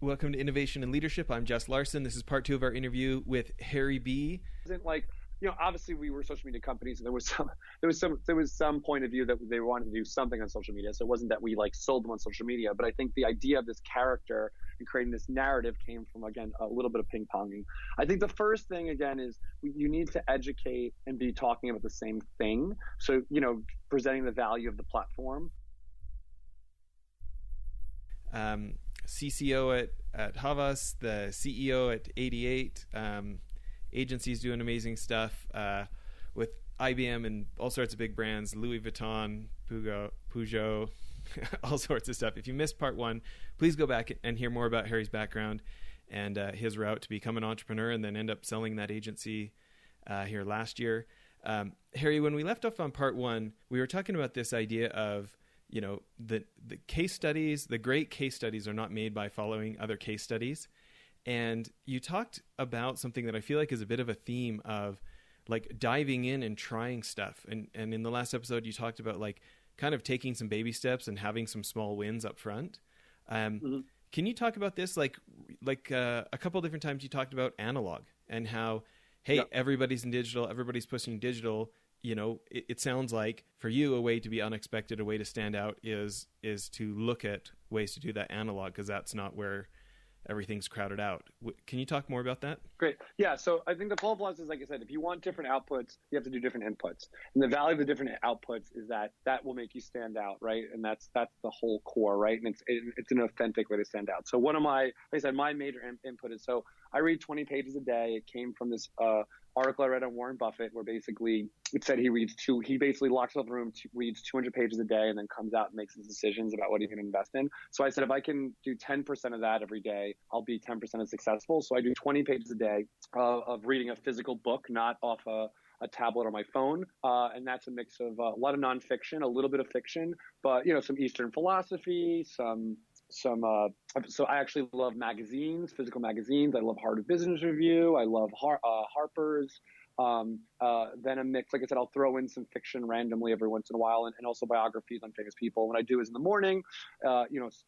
Welcome to Innovation and Leadership. I'm Jess Larson. This is part 2 of our interview with Harry B. Isn't like, obviously we were social media companies, and there was some point of view that they wanted to do something on social media. So it wasn't that we like sold them on social media, but I think the idea of this character and creating this narrative came from, again, a little bit of ping ponging. I think the first thing, again, is you need to educate and be talking about the same thing. So, presenting the value of the platform. CCO at Havas, the CEO at 88. Agencies doing amazing stuff with IBM and all sorts of big brands, Louis Vuitton, Peugeot, all sorts of stuff. If you missed part 1, please go back and hear more about Harry's background and his route to become an entrepreneur and then end up selling that agency here last year. Harry, when we left off on part 1, we were talking about this idea of the case studies, the great case studies are not made by following other case studies. And you talked about something that I feel like is a bit of a theme of like diving in and trying stuff. And in the last episode, you talked about like kind of taking some baby steps and having some small wins up front. Can you talk about this? Like a couple of different times you talked about analog and how, hey, everybody's in digital, everybody's pushing digital. It sounds like for you, a way to be unexpected, a way to stand out is to look at ways to do that analog, because that's not where everything's crowded out. Can you talk more about that? Great. Yeah. So I think the full philosophy is, like I said, if you want different outputs, you have to do different inputs. And the value of the different outputs is that will make you stand out, right? And that's the whole core, right? And it's an authentic way to stand out. So like I said, my major input is, so I read 20 pages a day. It came from this article I read on Warren Buffett, where basically it said he basically locks himself in a room, reads 200 pages a day, and then comes out and makes his decisions about what he can invest in. So I said, if I can do 10% of that every day, I'll be 10% as successful. So I do 20 pages a day of reading a physical book, not off a tablet or my phone. And that's a mix of a lot of nonfiction, a little bit of fiction, but, some Eastern philosophy, so I actually love magazines, physical magazines. I love Harvard Business Review. I love Harper's. Then a mix, like I said, I'll throw in some fiction randomly every once in a while, and also biographies on famous people. What I do is in the morning,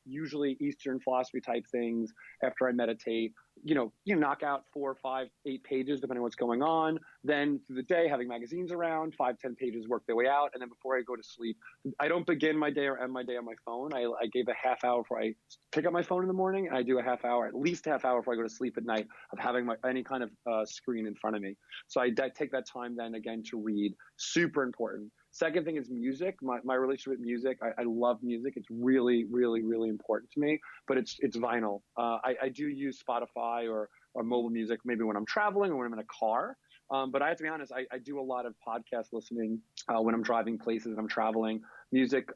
usually Eastern philosophy type things. After I meditate, you knock out 4, 5, 8 pages, depending on what's going on. Then through the day, having magazines around, 5, 10 pages work their way out. And then before I go to sleep, I don't begin my day or end my day on my phone. I gave a half hour before I pick up my phone in the morning, and I do at least a half hour before I go to sleep at night of having any kind of screen in front of me. So I take that time then again to read. Super important. Second thing is music. My relationship with music. I love music. It's really, really, really important to me. But it's vinyl. I do use Spotify or mobile music maybe when I'm traveling or when I'm in a car. But I have to be honest. I do a lot of podcast listening when I'm driving places and I'm traveling. Music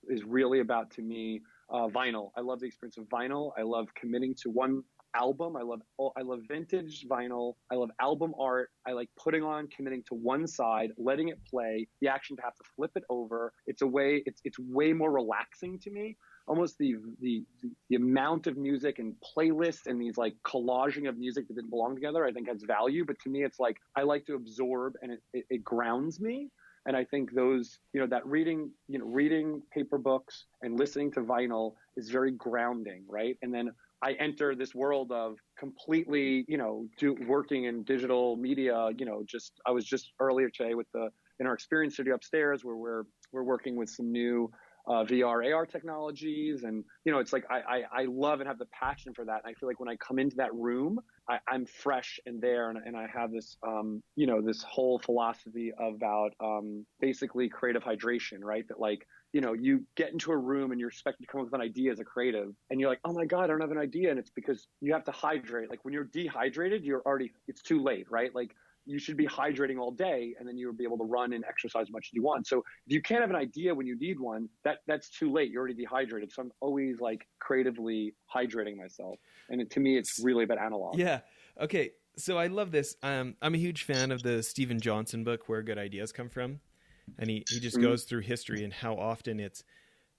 is really about, to me, vinyl. I love the experience of vinyl. I love committing to one album. I love vintage vinyl. I love album art. I like committing to one side, letting it play, the action to have to flip it over. It's way more relaxing to me. Almost the amount of music and playlists and these like collaging of music that didn't belong together, I think has value. But to me, it's like, I like to absorb, and it grounds me. And I think those, that reading paper books and listening to vinyl is very grounding, right? And then I enter this world of completely, working in digital media. I was just earlier today in our experience studio upstairs, where we're working with some new VR, AR technologies. And, it's like, I love and have the passion for that. And I feel like when I come into that room, I'm fresh and there. And I have this, this whole philosophy about basically creative hydration, right? That like, you get into a room and you're expected to come up with an idea as a creative, and you're like, oh my God, I don't have an idea. And it's because you have to hydrate. Like when you're dehydrated, it's too late, right? Like you should be hydrating all day, and then you'll be able to run and exercise as much as you want. So if you can't have an idea when you need one, that's too late. You're already dehydrated. So I'm always like creatively hydrating myself. And to me, it's really about analog. Yeah. Okay. So I love this. I'm a huge fan of the Stephen Johnson book, Where Good Ideas Come From. And he just goes through history and how often it's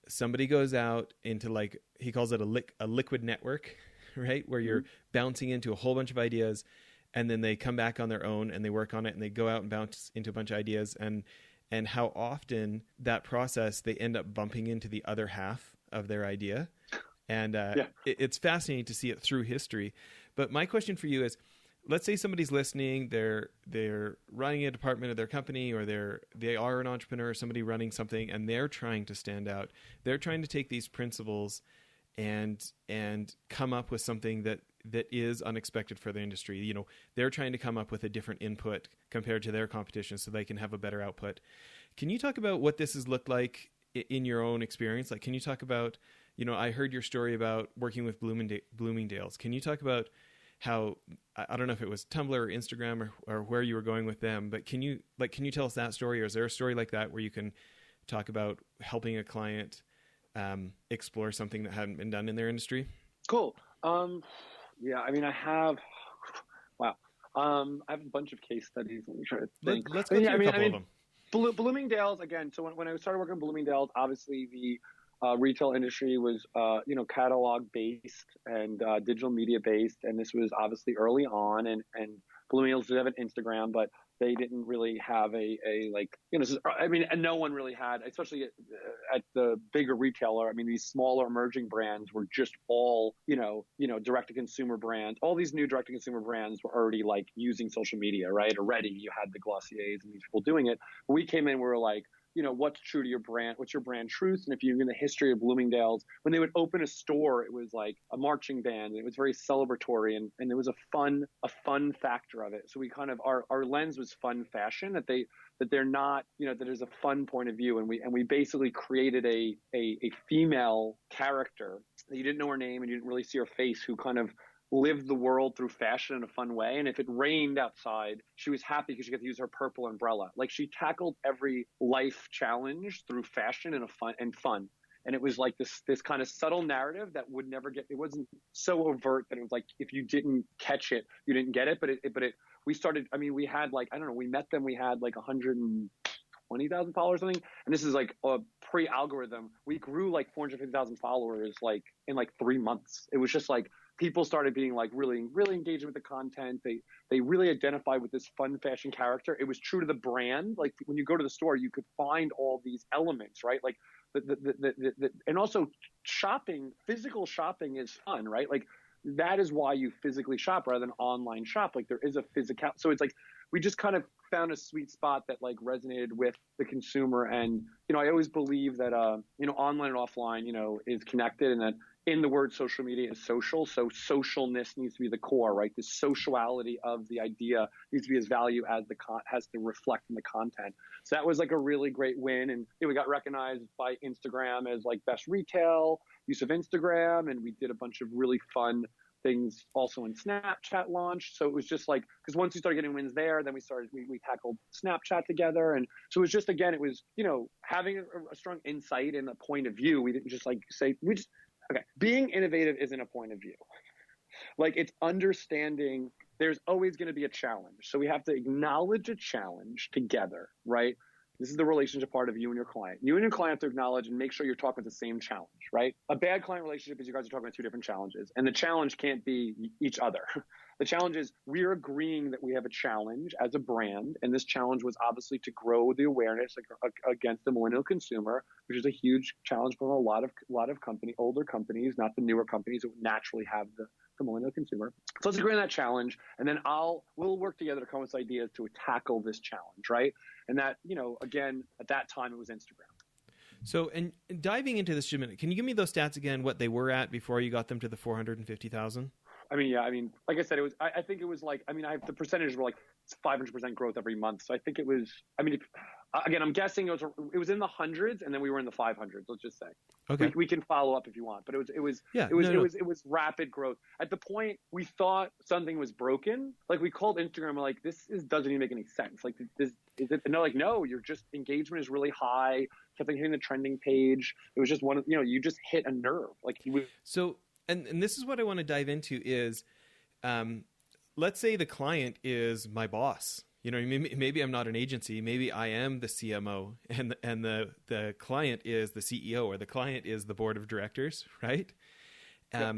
somebody goes out into, like, he calls it a liquid network, right? Where you're bouncing into a whole bunch of ideas, and then they come back on their own and they work on it and they go out and bounce into a bunch of ideas, and how often that process, they end up bumping into the other half of their idea. And Yeah. it's fascinating to see it through history. But my question for you is, let's say somebody's listening, they're running a department of their company, or they are an entrepreneur, or somebody running something, and they're trying to stand out. They're trying to take these principles and come up with something that is unexpected for the industry. You know, they're trying to come up with a different input compared to their competition so they can have a better output. Can you talk about what this has looked like in your own experience? Like, can you talk about, you know, I heard your story about working with Bloomingdale's. Can you talk about how, I don't know if it was Tumblr or Instagram or where you were going with them, but can you tell us that story, or is there a story like that where you can talk about helping a client explore something that hadn't been done in their industry? Cool. Yeah, I mean, I have a bunch of case studies. Let me try to think. Let's go through a couple of them. Bloomingdale's, again. So when I started working at Bloomingdale's, obviously the retail industry was, catalog based and digital media based, and this was obviously early on. And Bloomingdale's did have an Instagram, but they didn't really have and no one really had, especially at the bigger retailer. I mean, these smaller emerging brands were just all, direct to consumer brands. All these new direct to consumer brands were already like using social media, right? Already you had the Glossiers and these people doing it. But we came in, we were like, what's true to your brand? What's your brand truth? And if you're in the history of Bloomingdale's, when they would open a store, it was like a marching band, and it was very celebratory, and there was a fun factor of it. So we kind of, our lens was fun fashion, that they're not, that there's a fun point of view. And we basically created a female character that you didn't know her name and you didn't really see her face, who kind of lived the world through fashion in a fun way. And if it rained outside, she was happy because she got to use her purple umbrella. Like, she tackled every life challenge through fashion and fun. And it was like this kind of subtle narrative that would never get, it wasn't so overt that it was like, if you didn't catch it, you didn't get it. We started, I mean, we had like, I don't know, we met them, we had like 120,000 followers or something. And this is like a pre-algorithm. We grew like 450,000 followers like in like 3 months. It was just like, people started being like really, really engaged with the content. They really identified with this fun fashion character. It was true to the brand. Like, when you go to the store, you could find all these elements, right? Like and also shopping, physical shopping is fun, right? Like, that is why you physically shop rather than online shop. Like, there is a physical, so it's like, we just kind of found a sweet spot that like resonated with the consumer. And, I always believe that, online and offline, is connected, and that in the word social media is social. So socialness needs to be the core, right? The sociality of the idea needs to be as value as has to reflect in the content. So that was like a really great win. And we got recognized by Instagram as like best retail use of Instagram. And we did a bunch of really fun things also in Snapchat launch. So it was just like, because once we started getting wins there, then we tackled Snapchat together. And so it was just, again, it was, having a strong insight and a point of view. We didn't just like say, okay, being innovative isn't a point of view. Like, it's understanding there's always going to be a challenge. So we have to acknowledge a challenge together, right? This is the relationship part of you and your client. You and your client have to acknowledge and make sure you're talking about the same challenge, right? A bad client relationship is you guys are talking about two different challenges, and the challenge can't be each other. The challenge is we're agreeing that we have a challenge as a brand, and this challenge was obviously to grow the awareness against the millennial consumer, which is a huge challenge for a lot of older companies, not the newer companies that naturally have the millennial consumer. So let's agree on that challenge, and then we'll work together to come up with ideas to tackle this challenge, right? And that, again, at that time it was Instagram. So, and diving into this, can you give me those stats again, what they were at before you got them to the 450,000? Like I said, it was, I think it was like, the percentages were like 500% growth every month. So I think it was, again, I'm guessing it was in the hundreds, and then we were in the 500s. Let's just say. Okay. We can follow up if you want, but it was rapid growth. At the point we thought something was broken, like we called Instagram, like, doesn't even make any sense. Like, this is it? And they're like, no, your just engagement is really high. Kept hitting the trending page. It was just you just hit a nerve. Like, so. And this is what I want to dive into is, let's say the client is my boss. Maybe I'm not an agency. Maybe I am the CMO, and the client is the CEO, or the client is the board of directors, right? Yeah.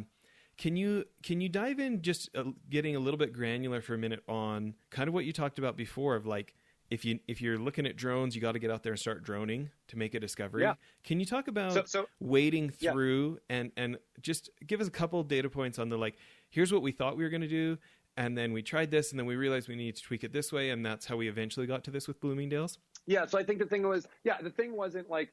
Can you dive in, just getting a little bit granular for a minute on kind of what you talked about before, of like if you're looking at drones, you got to get out there and start droning to make a discovery. Yeah. Can you talk about wading through and just give us a couple of data points on the, like, here's what we thought we were going to do, and then we tried this, and then we realized we needed to tweak it this way, and that's how we eventually got to this with Bloomingdale's? Yeah. So I think the thing wasn't like,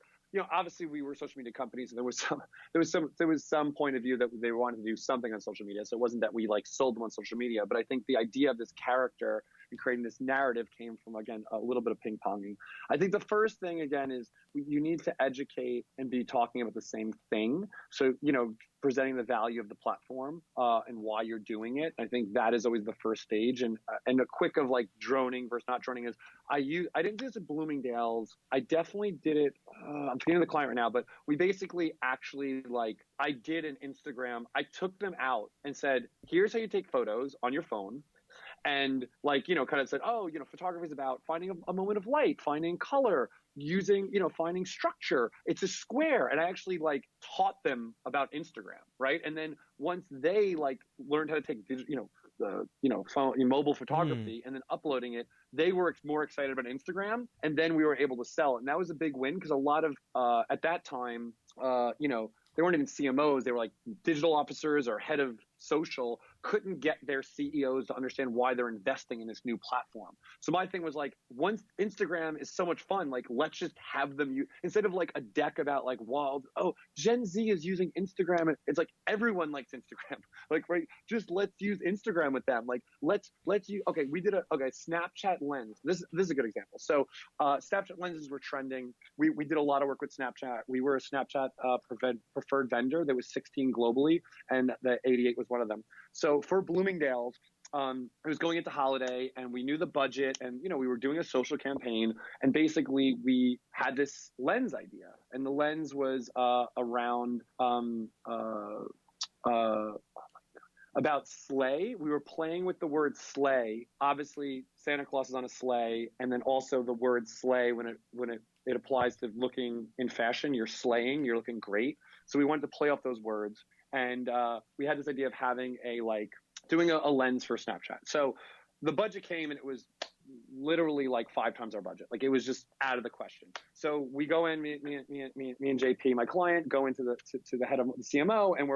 obviously we were social media companies, and there was some point of view that they wanted to do something on social media. So it wasn't that we like sold them on social media, but I think the idea of this character and creating this narrative came from, again, a little bit of ping ponging. I think the first thing, again, is you need to educate and be talking about the same thing. So, presenting the value of the platform and why you're doing it. I think that is always the first stage. And a quick of like droning versus not droning is I didn't do this at Bloomingdale's. I definitely did it. I'm forgetting the client right now, but we basically actually I did an Instagram. I took them out and said, here's how you take photos on your phone. And kind of said, photography is about finding a moment of light, finding color, using, finding structure. It's a square. And I actually taught them about Instagram. Right. And then once they learned how to take phone, mobile photography and then uploading it, they were more excited about Instagram. And then we were able to sell it. And that was a big win because a lot of, at that time, they weren't even CMOs. They were digital officers or head of social, couldn't get their CEOs to understand why they're investing in this new platform. So my thing was once Instagram is so much fun, let's just have them use, instead of a deck about Gen Z is using Instagram. And it's everyone likes Instagram. Right. Just let's use Instagram with them. Let's use, okay. We did Snapchat lens. This is a good example. So, Snapchat lenses were trending. We did a lot of work with Snapchat. We were a Snapchat, preferred vendor. There was 16 globally, and the 88 was one of them. So for Bloomingdale's, it was going into holiday, and we knew the budget, and we were doing a social campaign, and basically we had this lens idea, and the lens was around about sleigh. We were playing with the word sleigh. Obviously, Santa Claus is on a sleigh, and then also the word sleigh when it applies to looking in fashion. You're slaying. You're looking great. So we wanted to play off those words. And we had this idea of having doing a lens for Snapchat. So the budget came, and it was literally 5 times our budget. It was just out of the question. So we go in, me and JP, my client, go into to the head of the CMO, and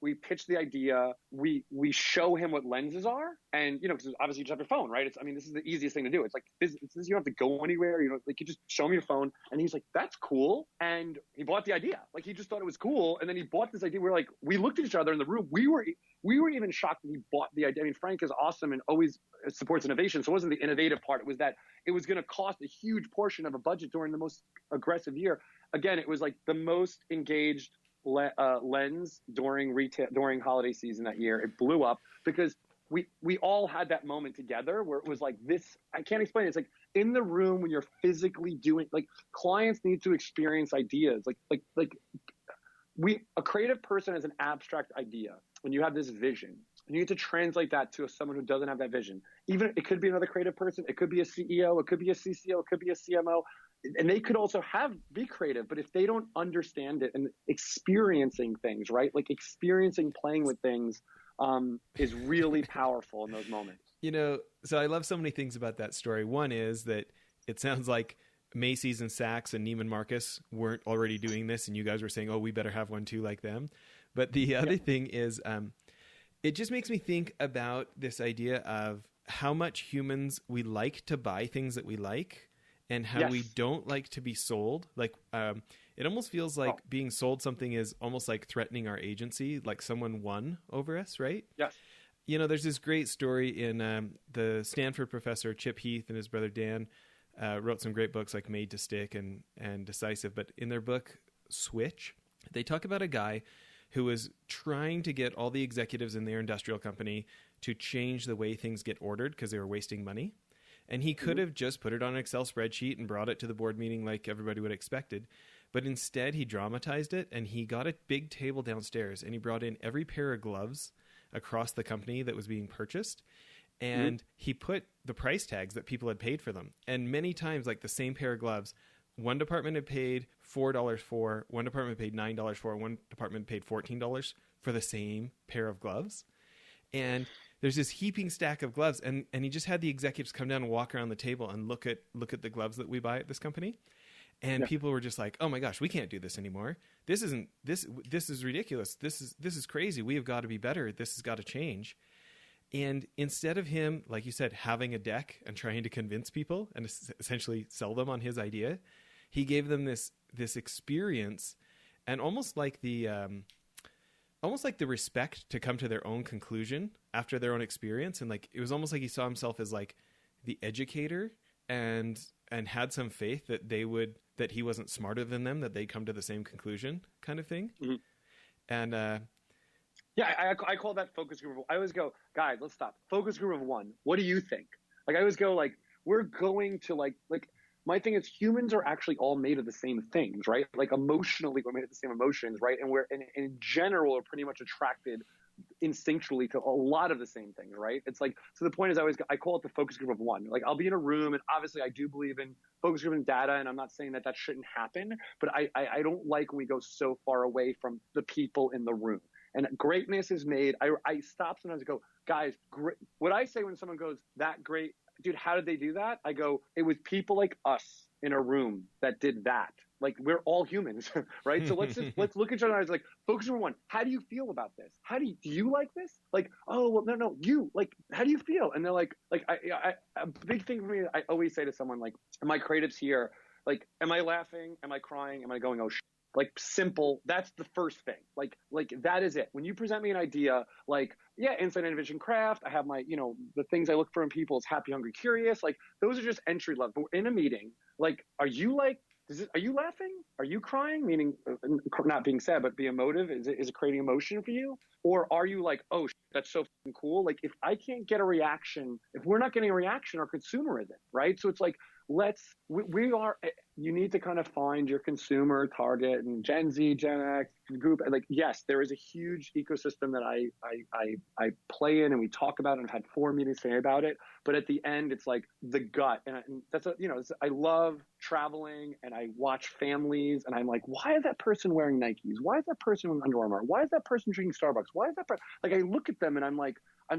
we pitch the idea. We show him what lenses are, and because obviously you just have your phone, right? This is the easiest thing to do. It's this, you don't have to go anywhere. You just show him your phone, and he's like, that's cool, and he bought the idea. He just thought it was cool, and then he bought this idea. We looked at each other in the room. We were even shocked that he bought the idea. Frank is awesome and always supports innovation. So it wasn't the innovative part. It was that it was going to cost a huge portion of a budget during the most aggressive year. Again, it was the most engaged lens during holiday season that year. It blew up because we all had that moment together where it was this. I can't explain it. It's in the room when you're physically doing, clients need to experience ideas. A creative person has an abstract idea. When you have this vision, and you need to translate that to someone who doesn't have that vision. Even it could be another creative person, it could be a CEO, it could be a CCO, it could be a CMO, and they could also be creative. But if they don't understand it and experiencing things, right? Experiencing playing with things is really powerful in those moments. So I love so many things about that story. One is that it sounds like Macy's and Saks and Neiman Marcus weren't already doing this, and you guys were saying, oh, we better have one too like them. But the other thing is it just makes me think about this idea of how much humans, we like to buy things that we like and how we don't like to be sold. It almost feels like being sold something is almost like threatening our agency, like someone won over us, right? Yes. There's this great story in the Stanford professor, Chip Heath, and his brother Dan wrote some great books like Made to Stick and Decisive. But in their book, Switch, they talk about a guy who was trying to get all the executives in their industrial company to change the way things get ordered because they were wasting money. And he could have just put it on an Excel spreadsheet and brought it to the board meeting like everybody would have expected. But instead, he dramatized it, and he got a big table downstairs, and he brought in every pair of gloves across the company that was being purchased. And he put the price tags that people had paid for them. And many times, the same pair of gloves, one department had paid $4 for, one department paid $9 for, one department paid $14 for the same pair of gloves. And there's this heaping stack of gloves, and he just had the executives come down and walk around the table and look at the gloves that we buy at this company. And people were just like, "Oh my gosh, we can't do this anymore. This is ridiculous. This is crazy. We have got to be better. This has got to change." And instead of him, like you said, having a deck and trying to convince people and essentially sell them on his idea, he gave them this experience, and almost like the respect to come to their own conclusion after their own experience. And like, it was almost like he saw himself as like the educator, and had some faith that he wasn't smarter than them, that they'd come to the same conclusion, kind of thing. Mm-hmm. And I call that focus group. I always go, guys, let's stop. Focus group of one. What do you think? Like, I always go, like, we're going to like my thing is, humans are actually all made of the same things, right? Like, emotionally, we're made of the same emotions, right? And we're in general are pretty much attracted instinctually to a lot of the same things, right? It's like, so the point is, I call it the focus group of one. Like, I'll be in a room, and obviously I do believe in focus group and data, and I'm not saying that shouldn't happen, but I don't like when we go so far away from the people in the room. And greatness is made. I stop sometimes and go, guys, great. What I say when someone goes, that great, dude, how did they do that? I go, it was people like us in a room that did that. Like, we're all humans, right? So let's look at each other and like, focus number one. How do you feel about this? Do you like this? Like, oh, well, no, you, like, how do you feel? And they're like, a big thing for me, I always say to someone, like, my creatives here, like, am I laughing? Am I crying? Am I going, oh, like, simple. That's the first thing. Like that is it. When you present me an idea, like, yeah, insight, innovation, craft. I have my, the things I look for in people is happy, hungry, curious. Like, those are just entry level. But in a meeting, like, are you laughing? Are you crying? Meaning, not being sad, but be emotive. Is it creating emotion for you? Or are you like, oh, that's so cool? Like, if I can't get a reaction, if we're not getting a reaction, our consumer isn't, right? So it's like, you need to kind of find your consumer target, and Gen Z, Gen X group. Like, yes, there is a huge ecosystem that I play in, and we talk about, and I've had 4 meetings today about it. But at the end, it's like the gut. And that's I love traveling, and I watch families, and I'm like, why is that person wearing Nikes? Why is that person wearing Under Armour? Why is that person drinking Starbucks? Why is that like, I look at them and I'm like, I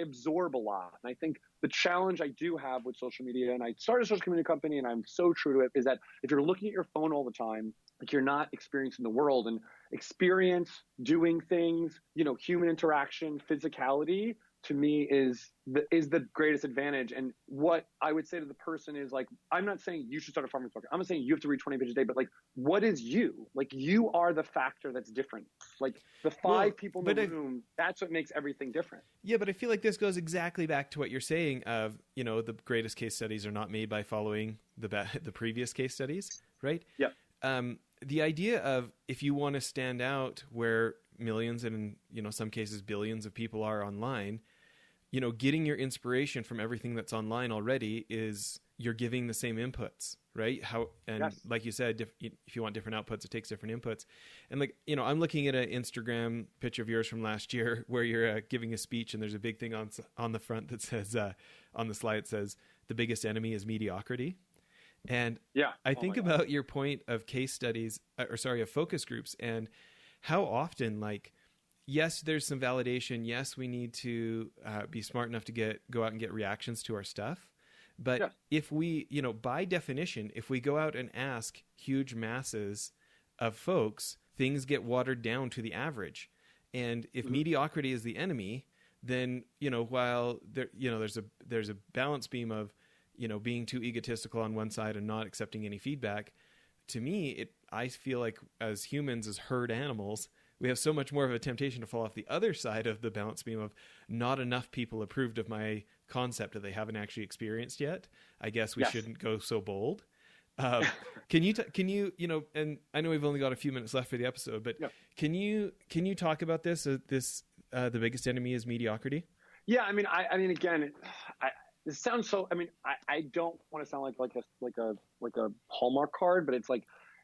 absorb a lot. And I think the challenge I do have with social media, and I started a social community company, and I'm so true to it, is that if you're looking at your phone all the time, like, you're not experiencing the world. And experience, doing things, human interaction, physicality, to me is the greatest advantage. And what I would say to the person is, like, I'm not saying you should start a farmer's market. I'm not saying you have to read 20 pages a day, but like, what is you? Like, you are the factor that's different. Like, the five people in the room, that's what makes everything different. Yeah, but I feel like this goes exactly back to what you're saying of, the greatest case studies are not made by following the previous case studies, right? Yeah. The idea of, if you want to stand out where millions and, some cases billions of people are online, getting your inspiration from everything that's online already is, you're giving the same inputs, right? Yes. Like you said, if you want different outputs, it takes different inputs. And like, I'm looking at an Instagram picture of yours from last year where you're giving a speech, and there's a big thing on the front that says, on the slide, it says, the biggest enemy is mediocrity. And yeah, I think about your point of case studies, of focus groups, and how often, like, yes, there's some validation. Yes, we need to be smart enough to go out and get reactions to our stuff. But if we, by definition, if we go out and ask huge masses of folks, things get watered down to the average. And if mediocrity is the enemy, then, while there's a balance beam of, being too egotistical on one side and not accepting any feedback, to me, I feel like as humans, as herd animals, we have so much more of a temptation to fall off the other side of the balance beam of, not enough people approved of my concept that they haven't actually experienced yet. I guess we shouldn't go so bold. Can you, and I know we've only got a few minutes left for the episode, but can you talk about this? The biggest enemy is mediocrity. Yeah. I mean, again, this sounds so, I don't want to sound like a Hallmark card, but it's like,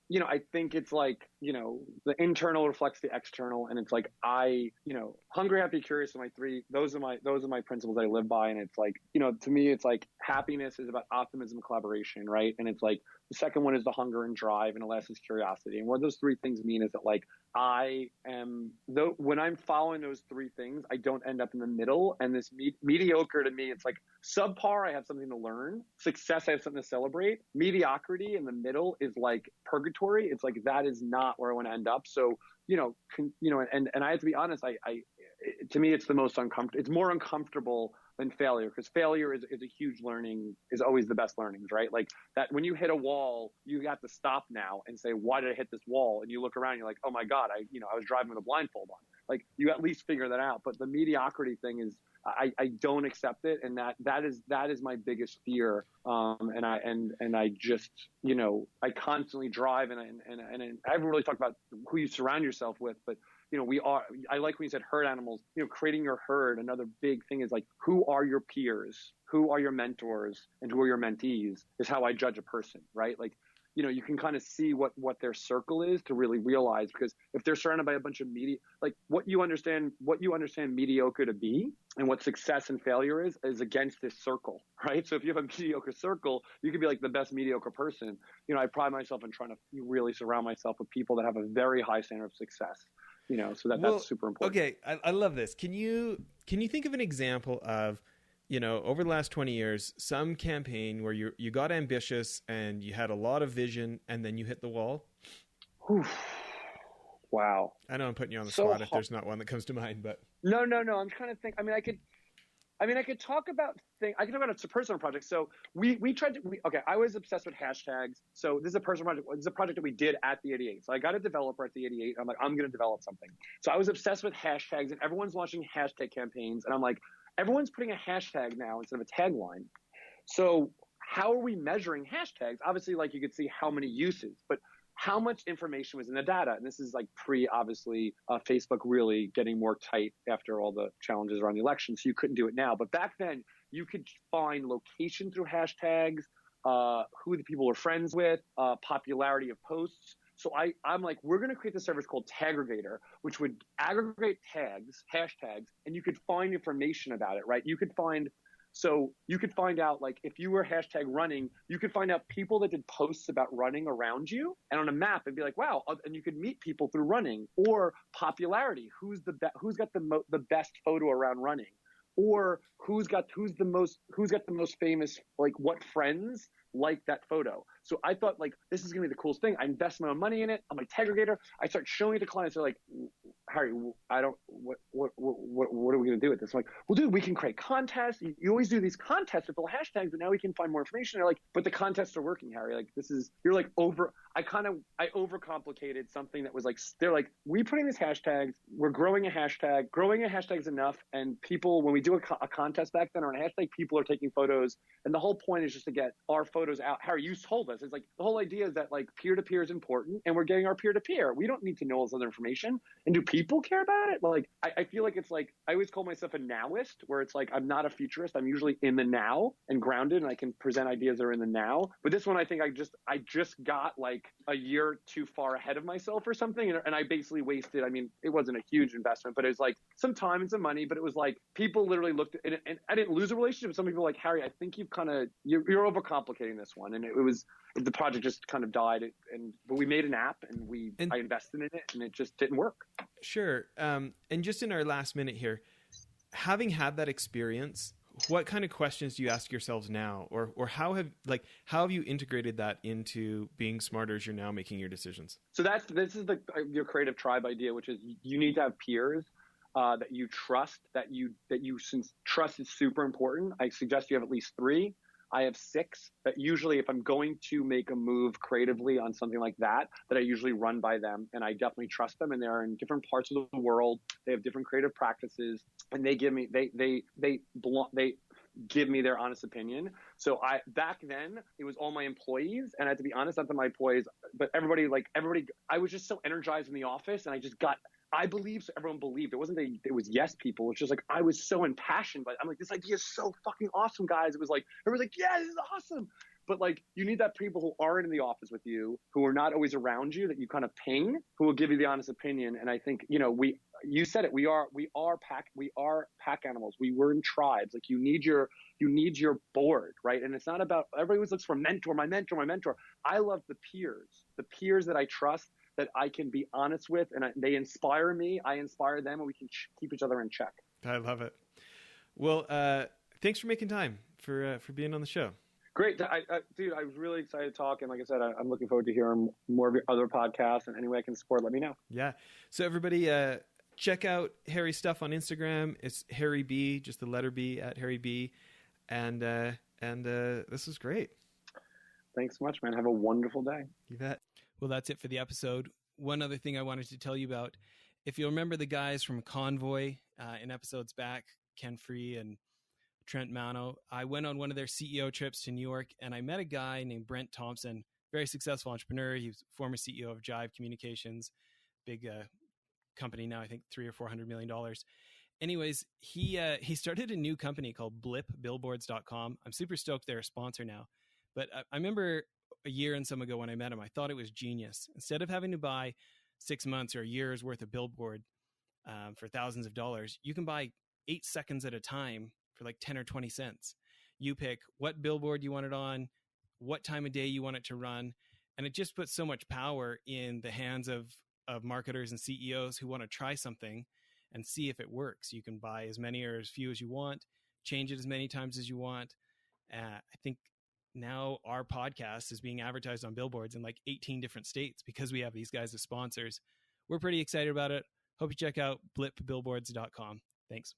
I think it's like, the internal reflects the external, and it's like, hungry, happy, curious are my three, those are my principles I live by. And it's like, to me, it's like, happiness is about optimism and collaboration, right? And it's like, The second one is the hunger and drive, and the last is curiosity. And what those three things mean is that like I am, though, when I'm following those three things, I don't end up in the middle. And this mediocre to me, it's like subpar, I have something to learn. Success, I have something to celebrate. Mediocrity in the middle is like purgatory. It's like that is not where I want to end up. So, and I have to be honest, to me, it's the most uncomfortable. It's more uncomfortable than failure, because failure is a huge learning, is always the best learnings, right? Like that when you hit a wall, you have to stop now and say, why did I hit this wall? And you look around and you're like, oh my God, I was driving with a blindfold on. Like you at least figure that out. But the mediocrity thing is, I don't accept it. And that is my biggest fear. And I just, I constantly drive and I haven't really talked about who you surround yourself with, but I like when you said herd animals, creating your herd. Another big thing is like, who are your peers? Who are your mentors? And who are your mentees is how I judge a person, right? Like, you can kind of see what their circle is to really realize, because if they're surrounded by a bunch of like what you understand mediocre to be and what success and failure is against this circle, right? So if you have a mediocre circle, you could be like the best mediocre person. I pride myself in trying to really surround myself with people that have a very high standard of success. That's super important. Okay, I love this. Can you think of an example of, over the last 20 years, some campaign where you got ambitious and you had a lot of vision and then you hit the wall? Wow. I know I'm putting you on the spot if there's not one that comes to mind, but no. I'm trying to think. I could talk about a personal project. So we tried to, I was obsessed with hashtags. So this is a personal project. This is a project that we did at the 88. So I got a developer at the 88. I'm like, I'm going to develop something. So I was obsessed with hashtags, and everyone's launching hashtag campaigns. And I'm like, everyone's putting a hashtag now instead of a tagline. So how are we measuring hashtags? Obviously, like you could see how many uses, but how much information was in the data? And this is like obviously, Facebook really getting more tight after all the challenges around the election. So you couldn't do it now. But back then, you could find location through hashtags, who the people were friends with, popularity of posts. So I'm like, we're going to create this service called Taggregator, which would aggregate hashtags, and you could find information about it, right? You could find out, like, if you were hashtag running, you could find out people that did posts about running around you, and on a map, it'd be like, wow, and you could meet people through running. Or popularity, who's got the best photo around running, or who's got the most famous, like what friends like that photo. So I thought, like, this is gonna be the coolest thing. I invest my own money in it. I'm like Taggregator. I start showing it to clients. They're like, Harry, what are we gonna do with this? I'm like, well, dude, we can create contests. You always do these contests with little hashtags, but now we can find more information. They're like, but the contests are working, Harry. Like, you're like I overcomplicated something that was like, they're like, we put in these hashtags, we're growing a hashtag. Growing a hashtag is enough. And people, when we do a contest back then or a hashtag, people are taking photos. And the whole point is just to get our photos out. Harry, you told us. It's like, the whole idea is that like peer-to-peer is important, and we're getting our peer-to-peer. We don't need to know all this other information. And do people care about it? Like, I feel like it's like, I always call myself a nowist, where it's like, I'm not a futurist. I'm usually in the now and grounded, and I can present ideas that are in the now. But this one, I think I just got like a year too far ahead of myself or something. And I basically wasted, I mean, it wasn't a huge investment, but it was like some time and some money, but it was like, people literally looked at it, and I didn't lose a relationship. Some people were like, Harry, I think you're overcomplicating this one. And the project just kind of died, but we made an app, and I invested in it, and it just didn't work. Sure. And just in our last minute here, having had that experience, what kind of questions do you ask yourselves now, or how have you integrated that into being smarter as you're now making your decisions? So this is your creative tribe idea, which is you need to have peers that you trust, since trust is super important. I suggest you have at least 3. I have 6, but usually if I'm going to make a move creatively on something like that I usually run by them, and I definitely trust them, and they're in different parts of the world. They have different creative practices, and they give me, they give me their honest opinion. So back then it was all my employees, and I had to be honest, not that my employees, but everybody, I was just so energized in the office, and I believe, so everyone believed. It wasn't that it was yes people. It's just like, I was so impassioned by it. I'm like, this idea is so fucking awesome, guys. It was like, everyone's like, yeah, this is awesome. But like, you need that people who aren't in the office with you, who are not always around you, that you kind of ping, who will give you the honest opinion. And I think, you said it. We are pack animals. We were in tribes. Like you need your board, right? And it's not about, everybody always looks for my mentor. I love the peers that I trust, that I can be honest with, and they inspire me. I inspire them, and we can keep each other in check. I love it. Well, thanks for making time for being on the show. Great. Dude, I was really excited to talk. And like I said, I'm looking forward to hearing more of your other podcasts, and any way I can support, let me know. Yeah. So everybody, check out Harry's stuff on Instagram. It's Harry B, just the letter B, at Harry B. And this was great. Thanks so much, man. Have a wonderful day. You bet. Well, that's it for the episode. One other thing I wanted to tell you about, if you remember the guys from Convoy in episodes back, Ken Free and Trent Mano, I went on one of their CEO trips to New York, and I met a guy named Brent Thompson, very successful entrepreneur. He was former CEO of Jive Communications, big company now, I think $300 or $400 million. Anyways, he started a new company called blipbillboards.com. I'm super stoked they're a sponsor now. But I remember a year and some ago when I met him, I thought it was genius. Instead of having to buy 6 months or a year's worth of billboard for thousands of dollars, you can buy 8 seconds at a time for like 10 or 20 cents. You pick what billboard you want it on, what time of day you want it to run. And it just puts so much power in the hands of marketers and CEOs who want to try something and see if it works. You can buy as many or as few as you want, change it as many times as you want. I think now our podcast is being advertised on billboards in like 18 different states because we have these guys as sponsors. We're pretty excited about it. Hope you check out blipbillboards.com. Thanks.